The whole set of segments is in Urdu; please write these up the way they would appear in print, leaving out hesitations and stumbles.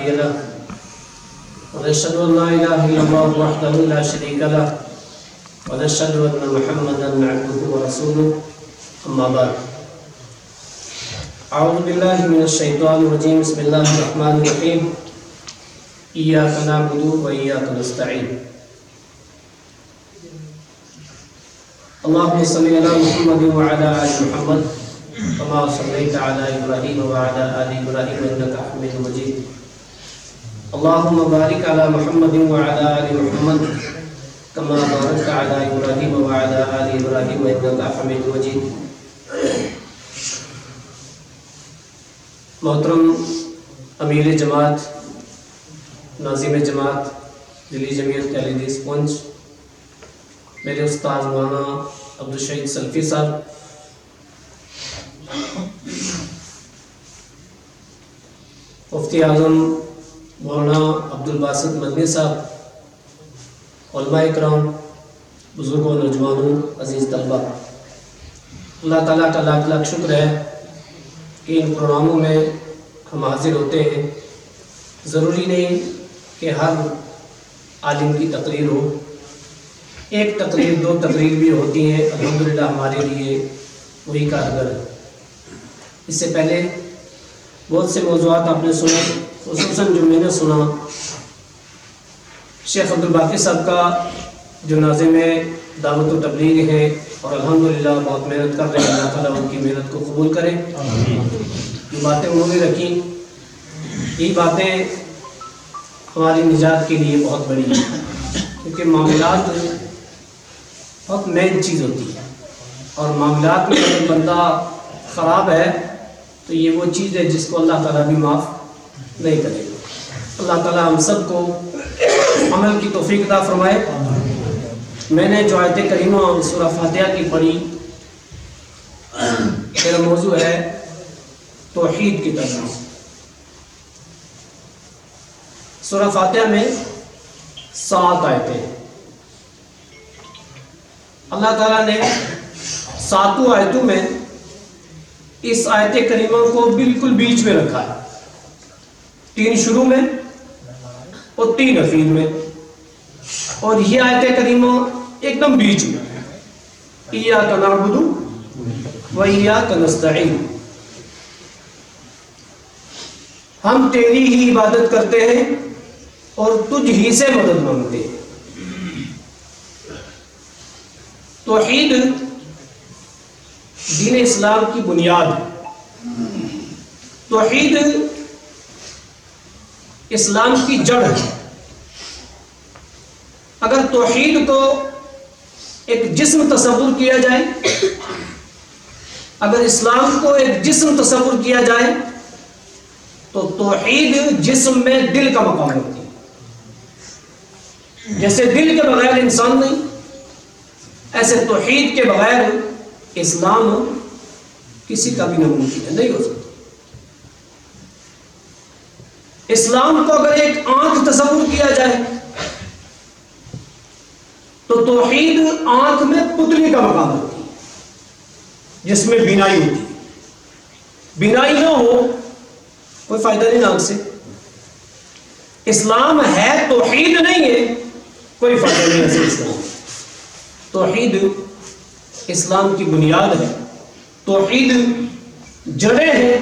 هادي له ونشهد أن لا إله إلا الله وحده لا شريك له ونشهد أن محمدا عبده ورسوله أما بعد أعوذ بالله من الشيطان الرجيم بسم الله الرحمن الرحيم إياك نعبد وإياك نستعين اللهم صل على محمد وعلى آل محمد كما صليت على إبراهيم وعلى آل إبراهيم إنك حميد مجيد اللهم بارك على محمد وعلى آل محمد كما باركت على إبراهيم وعلى آل إبراهيم إنك حميد مجيد. محترم امیر جماعت، ناظم جماعت دلی جمعیت اہل حدیث پونچھ، میرے استاد مولانا عبدالشہید سلفی صاحب، مفتی اعظم مولانا عبدالباسط مدنی صاحب، علماء اکرام، بزرگوں، نوجوانوں، عزیز طلبہ، اللہ تعالیٰ کا لاکھ لاکھ شکر ہے کہ ان پروگراموں میں ہم حاضر ہوتے ہیں. ضروری نہیں کہ ہر عالم کی تقریر ہو، ایک تقریر دو تقریر بھی ہوتی ہیں، الحمدللہ ہمارے لیے وہی کارگر ہے. اس سے پہلے بہت سے موضوعات آپ نے سنے، خصوصاً جو میں نے سنا شیخ عبدالباقی صاحب کا جو ناظم دعوت و تبلیغ ہے اور الحمدللہ بہت محنت کر رہے ہیں، اللہ تعالیٰ ان کی محنت کو قبول کرے. یہ باتیں انہوں نے رکھی، یہ باتیں ہماری نجات کے لیے بہت بڑی ہیں، کیونکہ معاملات بہت مین چیز ہوتی ہے، اور معاملات میں اگر بندہ خراب ہے تو یہ وہ چیز ہے جس کو اللہ تعالیٰ بھی معاف نہیں کرے گا. اللہ تعالیٰ ہم سب کو عمل کی توفیق عطا فرمائے. میں نے جو آیت کریمہ سورہ فاتحہ کی پڑھی، میرا موضوع ہے توحید کی تدریس. سورہ فاتحہ میں 7 آیتیں ہیں. اللہ تعالیٰ نے 7 آیتوں میں اس آیت کریمہ کو بالکل بیچ میں رکھا ہے، 3 شروع میں اور 3 اخیر میں، اور یہ آیت کریمہ ایک دم بیچ میں. ایاک نعبد و ایاک نستعین، ہم تیری ہی عبادت کرتے ہیں اور تجھ ہی سے مدد مانگتے ہیں. توحید دین اسلام کی بنیاد ہے. توحید اسلام کی جڑ ہے. اگر توحید کو ایک جسم تصور کیا جائے، اگر اسلام کو ایک جسم تصور کیا جائے تو توحید جسم میں دل کا مقام ہوتی ہے. جیسے دل کے بغیر انسان نہیں، ایسے توحید کے بغیر اسلام کسی کا بھی ناممکن ہے، نہیں ہو سکتا. اسلام کو اگر ایک آنکھ تصور کیا جائے تو توحید آنکھ میں پتلی کا مقام ہوتی ہے، جس میں بینائی ہوتی ہے. بینائی نہ ہو کوئی فائدہ نہیں آنکھ سے. اسلام ہے توحید نہیں ہے، کوئی فائدہ نہیں ہے اسلام. توحید اسلام کی بنیاد ہے، توحید جڑیں ہیں.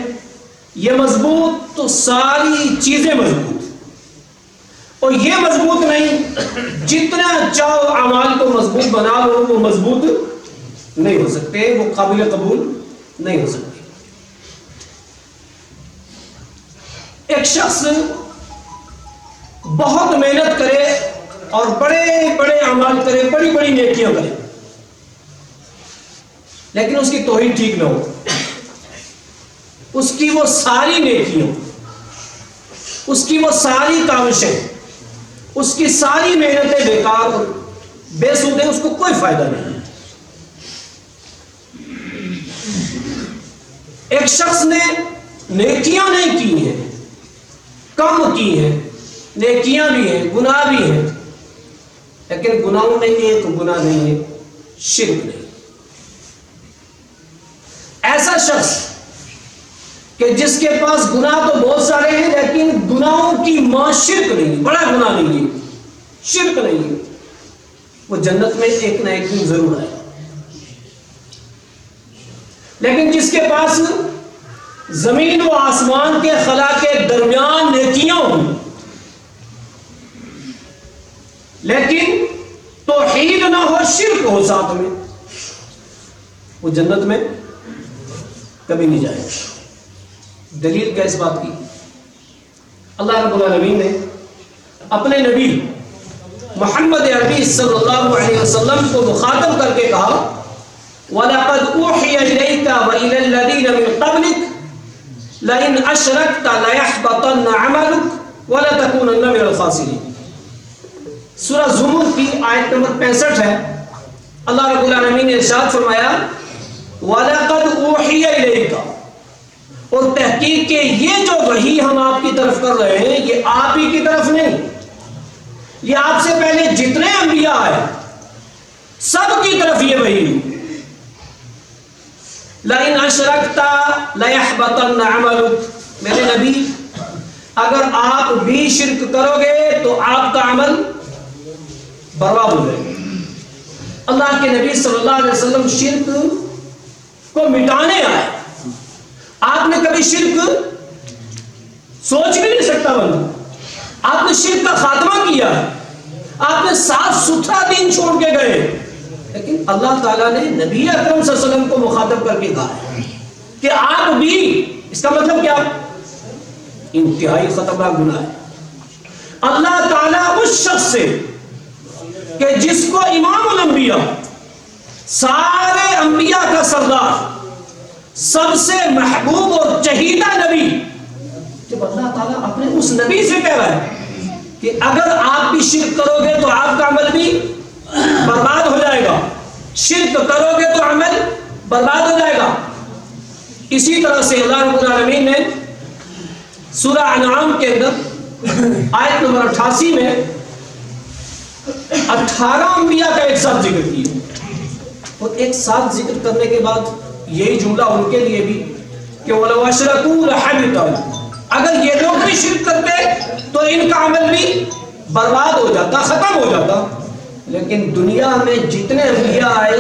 یہ مضبوط تو ساری چیزیں مضبوط، اور یہ مضبوط نہیں، جتنا چاہو اعمال کو مضبوط بنا لو وہ مضبوط نہیں ہو سکتے، وہ قابل قبول نہیں ہو سکتے. ایک شخص بہت محنت کرے اور بڑے بڑے اعمال کرے، بڑی بڑی نیکیاں کرے، لیکن اس کی توحید ٹھیک نہ ہو، اس کی وہ ساری نیکیاں، اس کی وہ ساری کاوشیں، اس کی ساری محنتیں بیکار اور بے سود ہیں، اس کو کوئی فائدہ نہیں. ایک شخص نے نیکیاں نہیں کی ہیں، کم کی ہیں، نیکیاں بھی ہیں، گناہ بھی ہیں، لیکن گناہوں میں ایک گناہ نہیں ہے، شرک نہیں. ایسا شخص کہ جس کے پاس گناہ تو بہت سارے ہیں لیکن گناہوں کی ایمان شرک نہیں ہے، بڑا گناہ نہیں ہے، شرک نہیں ہے، وہ جنت میں ایک نہ ایک دن ضرور آئے گا۔ لیکن جس کے پاس زمین و آسمان کے خلا کے درمیان نیکیاں ہوں لیکن توحید نہ ہو، شرک ہو ساتھ میں، وہ جنت میں کبھی نہیں جائے گا۔ دلیل کیا اس بات کی؟ اللہ رب العالمین نے اپنے نبی محمد عربی صلی اللہ علیہ وسلم کو مخاطب کر کے کہا وَلَقَدْ أُوحِيَ إِلَيْكَ وَإِلَى الَّذِينَ مِن قَبْلِكَ لَئِنْ أَشْرَكْتَ لَيَحْبَطَنَّ عَمَلُكَ وَلَتَكُونَنَّ مِنَ الْخَاسِرِينَ۔ سورہ زمر کی آیت نمبر 65 ہے۔ اللہ رب العالمین نے ارشاد فرمایا وَلَقَدْ أُوحِيَ إِلَيْكَ، اور تحقیق کہ یہ جو وحی ہم آپ کی طرف کر رہے ہیں یہ آپ ہی کی طرف نہیں، یہ آپ سے پہلے جتنے انبیاء آئے سب کی طرف یہ وحی ہے۔ لَإِنْ أَشْرَكْتَ لَيَحْبَطَنَّ عَمَلُكَ، میرے نبی اگر آپ بھی شرک کرو گے تو آپ کا عمل برباد ہو جائے گا۔ اللہ کے نبی صلی اللہ علیہ وسلم شرک کو مٹانے آئے، آپ نے کبھی شرک سوچ بھی نہیں سکتا بندہ، آپ نے شرک کا خاتمہ کیا، آپ نے صاف ستھرا دین چھوڑ کے گئے، لیکن اللہ تعالیٰ نے نبی اکرم صلی اللہ علیہ وسلم کو مخاطب کر کے کہا ہے کہ آپ بھی، اس کا مطلب کیا؟ انتہائی خطرناک گناہ ہے۔ اللہ تعالیٰ اس شخص سے کہ جس کو امام الانبیاء، سارے انبیاء کا سردار، سب سے محبوب اور چہیدہ نبی، جب اللہ تعالیٰ اپنے اس نبی سے کہہ رہا ہے کہ اگر آپ بھی شرک کرو گے تو آپ کا عمل بھی برباد ہو جائے گا، شرک کرو گے تو عمل برباد ہو جائے گا، اسی طرح سے اللہ رب العالمین نے سورہ انعام کے اندر آیت نمبر 88 میں 18 انبیاء کا ایک ساتھ ذکر کیا، اور ایک ساتھ ذکر کرنے کے بعد یہی جملہ ان کے لیے بھی کہ وَلَوْ أَشْرَكُوا لَحَبِطَ عَنْهُمْ، اگر یہ لوگ بھی شرک کرتے تو ان کا عمل بھی برباد ہو جاتا، ختم ہو جاتا۔ لیکن دنیا میں جتنے انبیاء آئے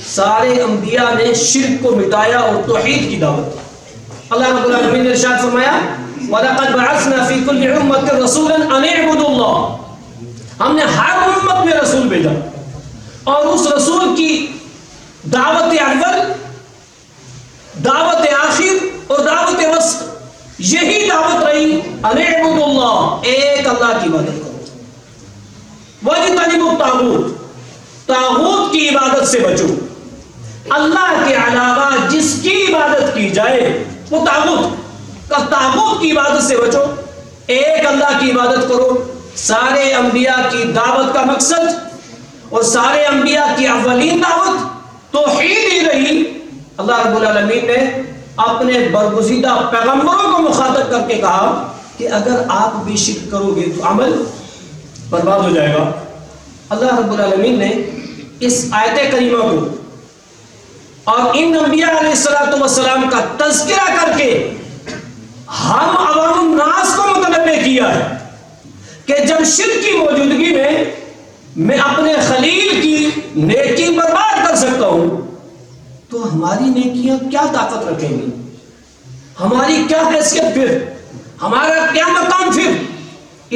سارے انبیاء نے شرک کو مٹایا اور توحید کی دعوت دی۔ اللہ رب العالمین نے ارشاد فرمایا وَلَقَدْ بَعَثْنَا فِي كُلِّ أُمَّةٍ رَسُولًا أَنِ اعْبُدُوا اللَّهَ، ہم نے ہر امت میں رسول بھیجا اور اس رسول کی دعوت اول، دعوت آخر اور دعوت وسط یہی دعوت رہی أَنِ اعْبُدُوا اللَّهَ، ایک اللہ کی عبادت کرو، وَاجْتَنِبُوا الطَّاغُوتَ، طاغوت کی عبادت سے بچو، اللہ کے علاوہ جس کی عبادت کی جائے وہ طاغوت کی عبادت سے بچو، ایک اللہ کی عبادت کرو۔ سارے انبیاء کی دعوت کا مقصد اور سارے انبیاء کی اولین دعوت توحید ہی رہی۔ اللہ رب العالمین نے اپنے برگزیدہ پیغمبروں کو مخاطب کر کے کہا کہ اگر آپ بھی شرک کرو گے تو عمل برباد ہو جائے گا۔ اللہ رب العالمین نے اس آیت کریمہ کو اور ان انبیاء علیہ السلام کا تذکرہ کر کے ہم عوام الناس کو متنبہ کیا ہے کہ جب شرک کی موجودگی میں اپنے خلیل کی نیکی برباد کر سکتا ہوں تو ہماری نیکیاں کیا طاقت رکھیں گی، ہماری کیا حیثیت پھر، ہمارا کیا مقام پھر۔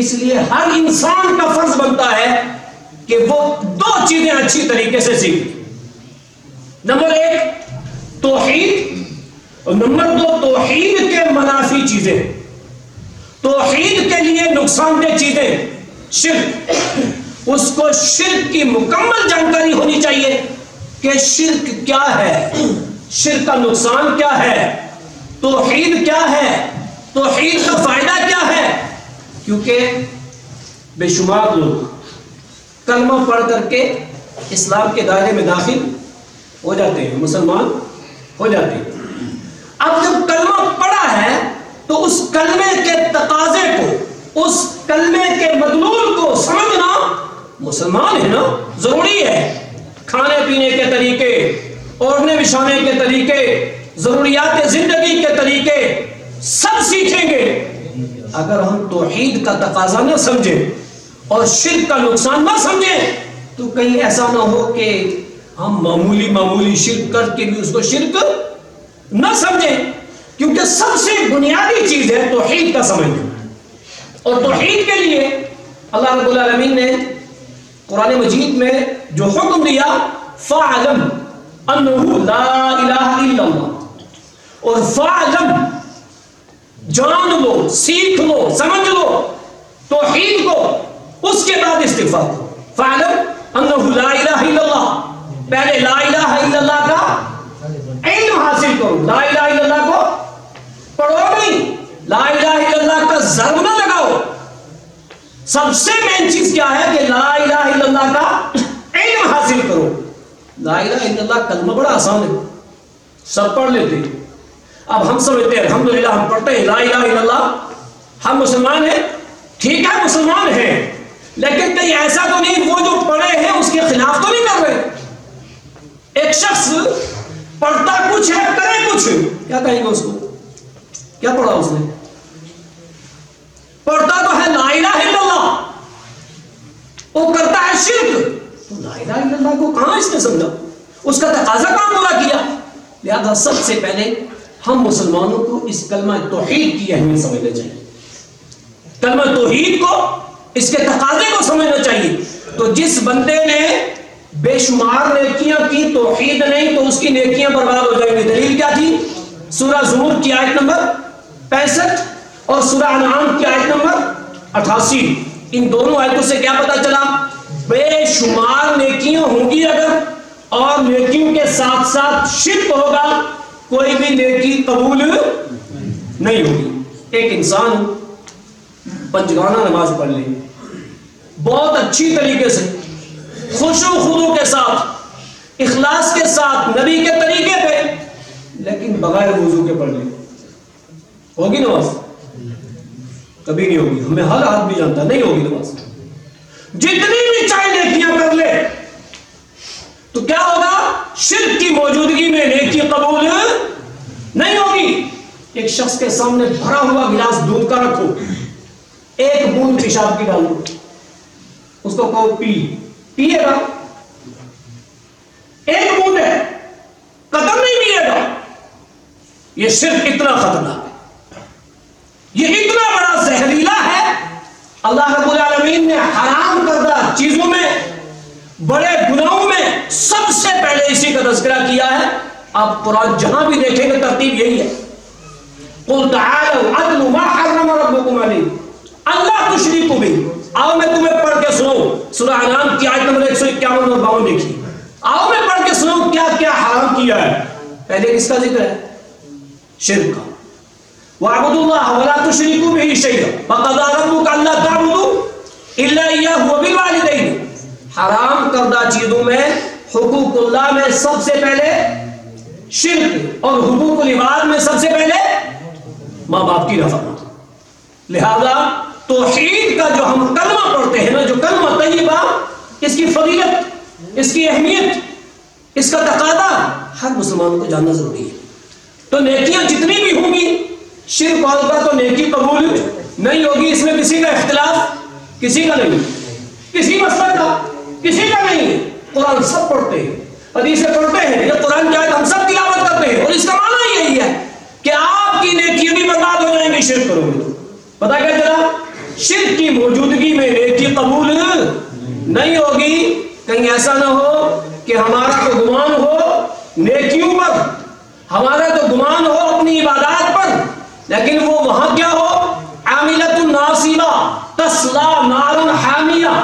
اس لیے ہر انسان کا فرض بنتا ہے کہ وہ دو چیزیں اچھی طریقے سے سیکھے، نمبر 1 توحید، اور نمبر 2 توحید کے منافی چیزیں، توحید کے لیے نقصان دہ چیزیں، شرک، اس کو شرک کی مکمل جانکاری ہونی چاہیے کہ شرک کیا ہے، شرک کا نقصان کیا ہے، توحید کیا ہے، توحید کا فائدہ کیا ہے۔ کیونکہ بے شمار لوگ کلمہ پڑھ کر کے اسلام کے دائرے میں داخل ہو جاتے ہیں، مسلمان ہو جاتے ہیں۔ اب جب کلمہ پڑھا ہے تو اس کلمے کے تقاضے کو، اس کلمے کے مدلول کو سمجھنا، مسلمان ہے نا، ضروری ہے۔ کھانے پینے کے طریقے، اوڑھنے بچھانے کے طریقے، ضروریات زندگی کے طریقے سب سیکھیں گے اگر ہم توحید کا تقاضا نہ سمجھیں اور شرک کا نقصان نہ سمجھیں تو کہیں ایسا نہ ہو کہ ہم معمولی شرک کر کے بھی اس کو شرک نہ سمجھیں، کیونکہ سب سے بنیادی چیز ہے توحید کا سمجھنا. اور توحید کے لیے اللہ رب العالمین نے قرآن مجید میں جو حکم دیا فَاعْلَمْ أَنَّهُ لَا إِلَهَ إِلَّا اللَّهُ، اور فَاعْلَمْ جان لو، سیکھ لو، سمجھ لو توحید کو، اس کے بعد استغفار کرو. فَاعْلَمْ أَنَّهُ لَا إِلَهَ إِلَّا اللَّهُ، پہلے لا الہ الا اللہ کا علم حاصل کرو. لا الہ الا اللہ کو پڑھو نہیں، لا الہ الا اللہ کا ضرب نہ لگاؤ. سب سے مین چیز کیا ہے کہ لا الہ الا اللہ کا علم حاصل کرو. لا الہ الا اللہ کلمہ بڑا آسان ہے، سب پڑھ لیتے ہیں. اب ہم سمجھتے ہیں الحمدللہ ہم پڑھتے ہیں لا الہ الا اللہ، ہم مسلمان ہیں. ٹھیک ہے مسلمان ہیں، لیکن کہیں ایسا تو نہیں وہ جو پڑھے ہیں اس کے خلاف تو نہیں کر رہے. ایک شخص پڑھتا کچھ ہے کرے کچھ، کیا کہیں گے اس کو؟ کیا پڑھا اس نے؟ پڑھتا تو ہے لا الہ الا اللہ، وہ کرتا ہے شرک. تو لا الہ الا اللہ کو کہاں اس نے سمجھا؟ اس کا تقاضا کہاں پورا کیا؟ لہذا سب سے پہلے ہم مسلمانوں کو اس کلمہ توحید کی اہمیت سمجھنا چاہیے، کلمہ توحید کو، اس کے تقاضے کو سمجھنا چاہیے. تو جس بندے نے بے شمار نیکیاں کی، توحید نہیں تو اس کی نیکیاں برباد ہو جائیں گی. دلیل کیا تھی؟ سورہ زمر کی آیت نمبر 65 اور سورہ انعام کی آیت نمبر 88. ان دونوں آیتوں سے کیا پتا چلا؟ بے شمار نیکیاں ہوں گی اگر، اور نیکیوں کے ساتھ ساتھ شرک ہوگا، کوئی بھی نیکی قبول نہیں ہوگی. ایک انسان پنجگانہ نماز پڑھ لے بہت اچھی طریقے سے، خشوع و خضوع کے ساتھ، اخلاص کے ساتھ، نبی کے طریقے پہ، لیکن بغیر وضو کے پڑھ لے، ہوگی نماز؟ کبھی نہیں ہوگی. ہمیں ہر آدمی جانتا نہیں ہوگی نماز. جتنی بھی چاہے نیکیاں کر لے تو کیا ہوگا؟ شرک کی موجودگی میں نیکی قبول نہیں ہوگی. ایک شخص کے سامنے بھرا ہوا گلاس دودھ کا رکھو، ایک بوند پیشاب کی ڈالو، اس کو کہو پیے گا؟ ایک بوند ہے، قدم نہیں پیے گا. یہ شرک اتنا خطرناک ہے، یہ اتنا بڑا زہریلا ہے. اللہ رب العالمین نے حرام کردہ چیزوں میں، بڑے گناہوں میں سب سے پہلے اسی کا تذکرہ کیا ہے. آپ قرآن جہاں بھی دیکھیں گے ترتیب یہی ہے. قُلْ تَعَالَوْا أَتْلُ مَا حَرَّمَ رَبُّكُمْ عَلَيْكُمْ أَلَّا تُشْرِكُوا بِهِ. آؤ میں تمہیں پڑھ کے سناؤں. سورہ انعام کی آیت نمبر 151 اور 52 دیکھیے. آؤ میں پڑھ کے سناؤں کیا کیا حرام کیا ہے. پہلے کس کا ذکر ہے؟ شرک کا. وَاعْبُدُوا اللَّهَ وَلَا تُشْرِكُوا بِهِ شَيْئًا وَقَضَىٰ رَبُّكَ أَلَّا تَعْبُدُوا إِلَّا إِيَّاهُ وَبِالْوَالِدَيْنِ. حرام کردہ چیزوں میں حقوق اللہ میں سب سے پہلے شرک، اور حقوق العباد میں سب سے پہلے ماں باپ کی نافرمانی. لہذا توحید کا جو ہم کلمہ پڑھتے ہیں نا، جو کلمہ طیبہ، اس کی فضیلت، اس کی اہمیت، اس کا تقاضا ہر مسلمان کو جاننا ضروری ہے. تو نیکیاں جتنی بھی ہوں گی، شرک ہوگا تو نیکی قبول نہیں ہوگی. اس میں کسی کا اختلاف کسی کا نہیں، کسی مسئلہ کا کسی کا نہیں. قرآن سب پڑھتے ہیں، حدیثیں پڑھتے ہیں، یہ قرآن کی آیت ہم سب تلاوت کرتے ہیں، اور اس کا معنی یہی ہے کہ آپ کی نیکیاں بھی برباد ہو جائیں گی شرک کرو گے. پتہ کیا چلا؟ شرک کی موجودگی میں نیکی قبول نہیں ہوگی. کہیں ایسا نہ ہو کہ ہمارا تو گمان ہو نیکیوں پر، ہمارا تو گمان ہو اپنی عبادات پر، لیکن وہ وہاں کیا ہو؟ عاملۃ ناصبہ تصلیٰ نار حامیہ.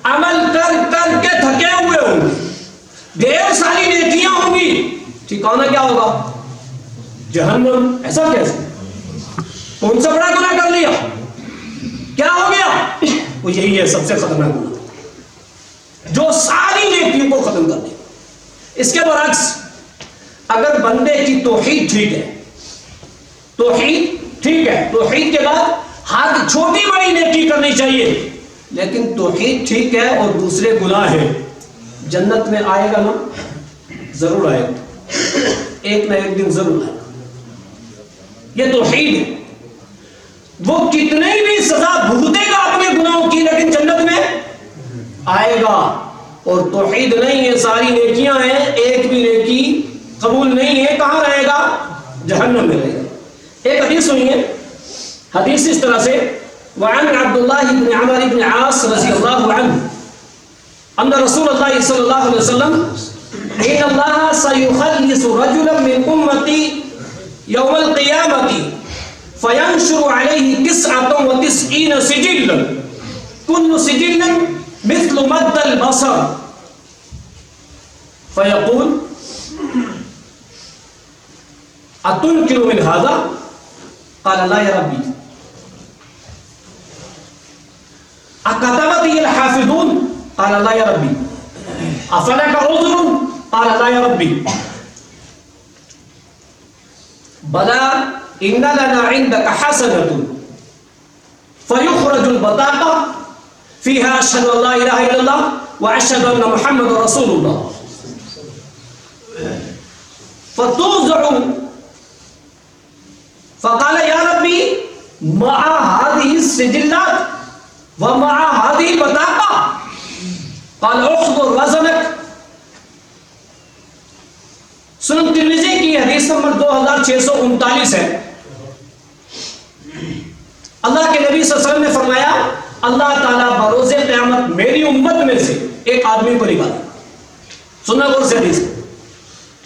عمل کر کر کے تھکے ہوئے ہوں گے، ڈھیر ساری نیکیاں ہوں گی، ٹھکانہ کیا ہوگا؟ جہنم. ایسا کیسے؟ کون سا بڑا گناہ کر لیا؟ کیا ہو گیا؟ وہ یہی ہے سب سے خطرناک گناہ جو ساری نیکیوں کو ختم کر دے. اس کے برعکس اگر بندے کی توحید ٹھیک ہے، توحید ٹھیک ہے، توحید کے بعد ہر چھوٹی بڑی نیکی کرنی چاہیے، لیکن توحید ٹھیک ہے اور دوسرے گناہ ہیں، جنت میں آئے گا نا؟ ضرور آئے گا، ایک نہ ایک دن ضرور آئے گا. یہ توحید ہے. وہ کتنے بھی سزا بھگتے گا اپنے گناہوں کی، لیکن جنت میں آئے گا. اور توحید نہیں ہے، ساری نیکیاں ہیں، ایک بھی نیکی قبول نہیں ہے، کہاں رہے گا؟ جہنم میں رہے گا. ایک حدیث سنیے، حدیث اس طرح سے: وعن عبد الله بن عمرو بن عاص رضی اللہ عنہ ان رسول اللہ صلی اللہ علیہ وسلم ان اللہ سيخلص رجلا من امتی یوم القیامة فینشر علیہ 99 سجلا كل سجل مثل مد البصر فيقول اتنكر من هذا؟ قال لا يا ربي. أكتبتي الحافظون؟ قال لا يا ربي. أفلك عذر؟ قال لا يا ربي. بلى إن لنا عندك حسنة فيخرج البطاقة فيها أشهد أن لا إله إلا الله وأشهد أن محمد رسول الله فتوزع. فقال يا ربي مع هذه السجلات ومع هذه البطاقة؟ قال احضر وزنك. سنن ترمذی کی حدیث نمبر 2639 ہے. اللہ کے نبی صلی اللہ علیہ وسلم نے فرمایا اللہ تعالیٰ بروز قیامت میری امت میں سے ایک آدمی کو نکالے. سننا غور سے حدیث،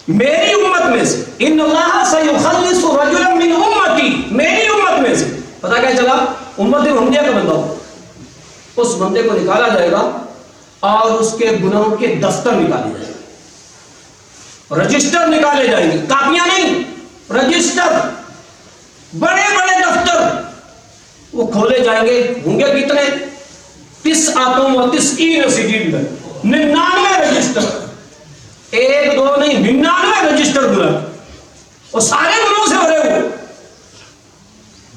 میری امت میں سے، ان اللہ سیخلص رجلا من امتی، میری امت میں سے. پتا کیا چلا؟ امت محمدیہ کا بندہ ہو، اس بندے کو نکالا جائے گا اور اس کے گناہوں کے دفتر نکالے جائیں گے، رجسٹر نکالے جائیں گے، کاپیاں نہیں، رجسٹر، بڑے بڑے دفتر وہ کھولے جائیں گے. ہوں گے کتنے؟ 99 سجل، 99 رجسٹر، ایک دو نہیں، 99 رجسٹر گناہ، اور سارے گناہوں سے بھرے ہوئے.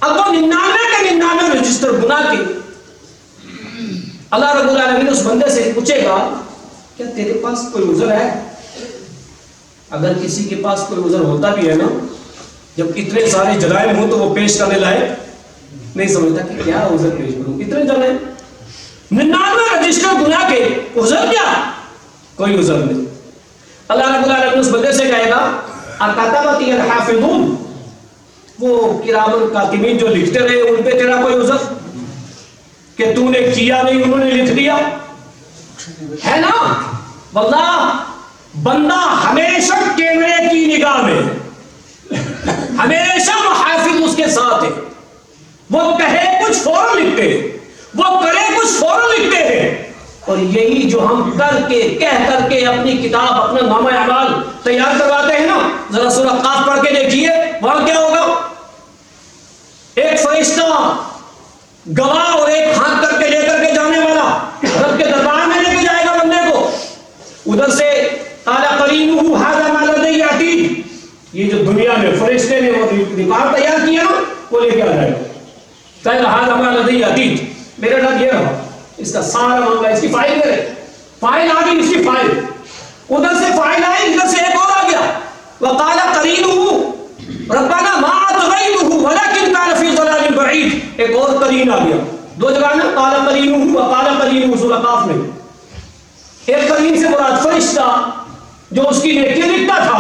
اب وہ 99 کے 99 رجسٹر گناہ کے اللہ رب العالمین اس بندے سے پوچھے گا کیا تیرے پاس کوئی عذر ہے؟ اگر کسی کے پاس کوئی عذر ہوتا بھی ہے نا، جب اتنے سارے جرائم ہوں تو وہ پیش کرنے لائق نہیں سمجھتا کہ کیا عذر پیش کروں، اتنے جرائم، 99 رجسٹر گناہ کے، عذر کیا؟ کوئی عذر نہیں. اللہ رب العالمین اس بندے سے کہے گا اکتبتی الحافظون، وہ کرام کاتبین جو لکھتے رہے ان پہ تیرا کوئی عذر کہ تو نے کیا نہیں انہوں نے لکھ دیا ہے نا؟ واللہ بندہ ہمیشہ کیمرے کی نگاہ میں، ہمیشہ محافظ اس کے ساتھ ہے. وہ کہے کچھ فوراً لکھتے ہیں، وہ کرے کچھ فوراً لکھتے ہیں. اور یہی جو ہم کر کے کہہ کر کے اپنی کتاب، اپنا نامہ اعمال تیار کرواتے ہیں نا، ذرا سورہ قاف پڑھ کے دیکھیے وہاں کیا ہوگا. ایک فرشتہ گواہ اور ایک ہاتھ کر کے لے کر کے جانے والا رب کے دربار میں لے کے جائے گا بندے کو. ادھر سے قال قرینہ ھذا ما لدی عتید، یہ جو دنیا میں فرشتے نے وہ ریکارڈ تیار کیا نا وہ لے کے آ جائے گا. کہے گا ھذا ما لدی عتید، میرے ساتھ یہ رہا، اس کا سارا معاملہ، اس کی فائل کرے، فائل آ گئی، اس کی فائل، ادھر سے فائل آئی، ادھر سے ایک اور آ گیا. وقال قرینہ ربنا ما اطغیتہ ولکن کان فی ضلال بعید، ایک اور قرین آ گیا. دو جگہ نا قال قرینہ وقال قرینہ سورہ قاف میں. ایک قرین سے مراد فرشتہ جو اس کی نیکی لکھتا تھا،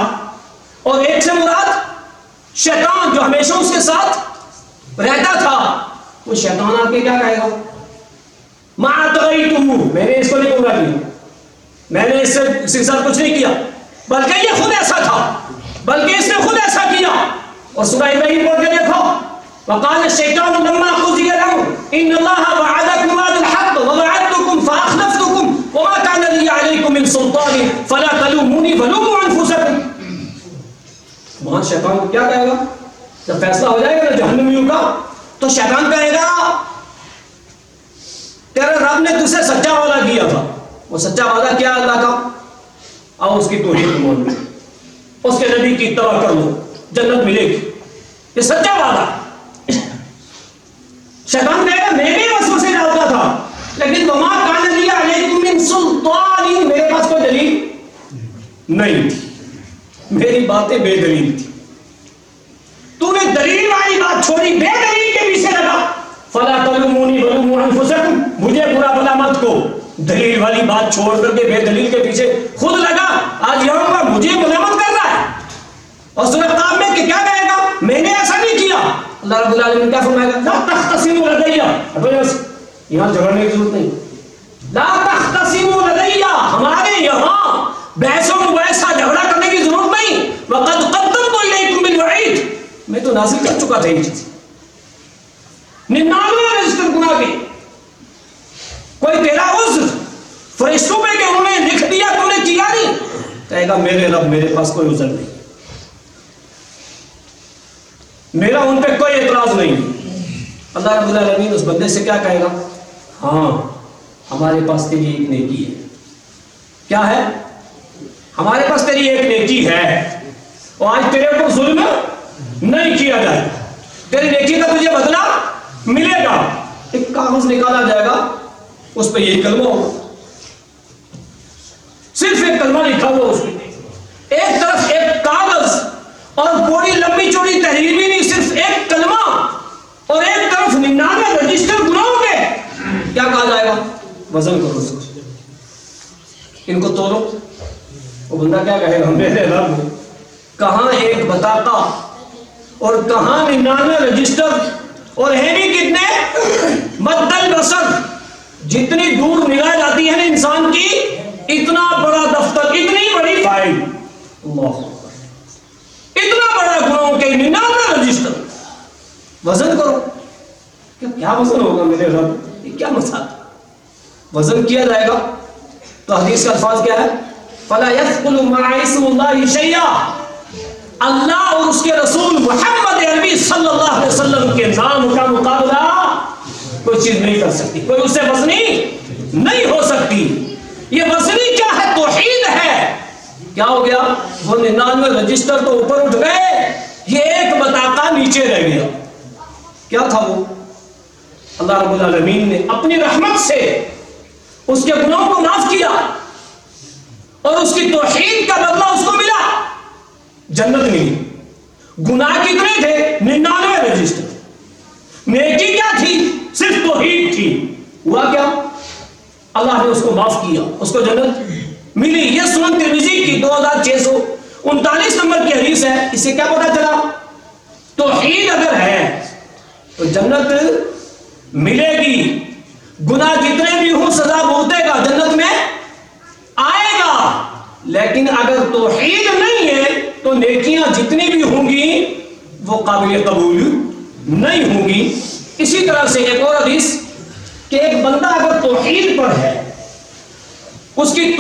اور ایک سے مراد شیطان جو ہمیشہ اس کے ساتھ رہتا تھا. وہ شیطان آ کے کیا کہے گا؟ ما اطغیتہ، میں نے اس کو نہیں گمراہ کیا، میں نے اس سے ساتھ کچھ نہیں کیا، بلکہ یہ خود ایسا تھا، بلکہ اس نے خود ایسا کیا. اور سورہ ابراہیم پڑھ کے دیکھو، وقال الشیطان لما قضی الامر ان اللہ وعدکم وعد الحق ووعدتکم فاخلفتکم وما کان لی علیکم من سلطان فلا تلومونی ولوموا انفسکم. وہاں شیطان کو کیا کہے گا جب فیصلہ ہو جائے گا نا جہنمیوں کا؟ تو شیطان کہے گا تیرے رب نے تجھے سچا وعدہ کیا تھا. وہ سچا وعدہ کیا اللہ کا؟ آؤ اس کی توحید مان لو، اس کے نبی کی اتباع کر لو، جنت ملے گی، یہ سچا وعدہ. شیطان کہے گا میں بھی وسوسے ڈالتا تھا، لیکن وما کان لی علیکم من سلطان، میرے پاس کوئی دلیل نہیں تھی، میری باتیں بے دلیل تھی. تو نے دلیل والی بات چھوڑی، بے دلیل کے پیچھے لگا. دلیل والی بات چھوڑ کر کے بے دلیل کے پیچھے خود لگا، آج یہاں پر مجھے ملامت کر رہا ہے، اور سورہ قاف میں کہ کیا کہے گا؟ میں نے ایسا نہیں کیا۔ اللہ رب العالمین کیا فرمائے گا؟ لا تختصموا لدی، یہاں جھگڑنے کی ضرورت نہیں، لا تختصموا لدی، ہمارے یہاں بحث و مباحثہ جھگڑا کرنے کی ضرورت نہیں، وقد قدمت الیکم بالوعید، میں تو نازل کر چکا تھا یہ چیز، 99 رجسٹر گناہ کے، کوئی تیرا عذر فرشتوں پہ کہ انہوں نے لکھ دیا تو نے کیا نہیں، کہے گا میرے رب میرے پاس کوئی عذر نہیں، میرا ان پہ کوئی اعتراض نہیں۔ اللہ رب العالمین اس بندے سے کیا کہے گا؟ ہاں ہمارے پاس تیری ایک نیکی ہے۔ کیا ہے؟ ہمارے پاس تیری ایک نیکی ہے، اور آج تیرے کو ظلم نہیں کیا جائے، تیری نیکی کا تجھے بدلہ ملے گا۔ ایک کاغذ نکالا جائے گا، اس پہ یہ کلمہ ہوگا، صرف ایک کلمہ لکھا ہوا اس پہ، ایک طرف ایک کاغذ اور بڑی لمبی چوڑی تحریر بھی نہیں، صرف ایک کلمہ، اور ایک طرف 99 رجسٹر گناہوں کے۔ کیا کہا جائے گا؟ وزن کرو اس کو، ان کو تولو۔ وہ بندہ کیا کہے گا؟ میرے رب کہاں ایک بطاقہ اور کہاں 99 رجسٹر، اور ہے بھی کتنے؟ مد البصر، جتنی دور نگاہ جاتی ہے نا انسان کی، اتنا بڑا دفتر، اتنی بڑی فائل، اللہ اتنا بڑا گناہوں کے 99 رجسٹر۔ وزن کرو، کیا وزن ہوگا میرے رب؟ یہ کیا مسئلہ؟ وزن کیا جائے گا تو حدیث کے الفاظ کیا ہے؟ فَلَا يَثْقُلُ مَعَ اسْمِ اللَّهِ شَيْئًا، اللہ اور اس کے رسول محمد عربی صلی اللہ علیہ وسلم کے نام کا مقابلہ کوئی چیز نہیں کر سکتی، کوئی اس سے وزنی نہیں ہو سکتی۔ یہ وزنی کیا ہے؟ توحید ہے۔ کیا ہو گیا؟ وہ 99 رجسٹر تو اوپر اٹھ گئے، یہ ایک بطاقہ نیچے رہ گیا۔ کیا تھا وہ؟ اللہ رب العالمین نے اپنی رحمت سے اس کے گناہوں کو معاف کیا، اور اس کی توحید کا بدلہ اس کو ملا، جنت ملی۔ گناہ کتنے تھے؟ 99 رجسٹر۔ نیکی کیا تھی؟ صرف توحید تھی۔ ہوا کیا؟ اللہ نے اس کو معاف کیا، اس کو جنت ملی۔ یہ سنن ترمذی کی 2639 نمبر کی حدیث ہے۔ اس سے کیا پتا چلا؟ توحید اگر ہے تو جنت ملے گی، گناہ جتنے بھی ہوں سزا بھگتے گا، جنت میں آئے گا۔ لیکن اگر توحید نہیں ہے تو نیکیاں جتنی بھی ہوں گی وہ قابل قبول نہیں ہوں گی۔ اسی طرح سے ایک اور حدیث کہ ایک بندہ اگر توحید پر ہے، اس کی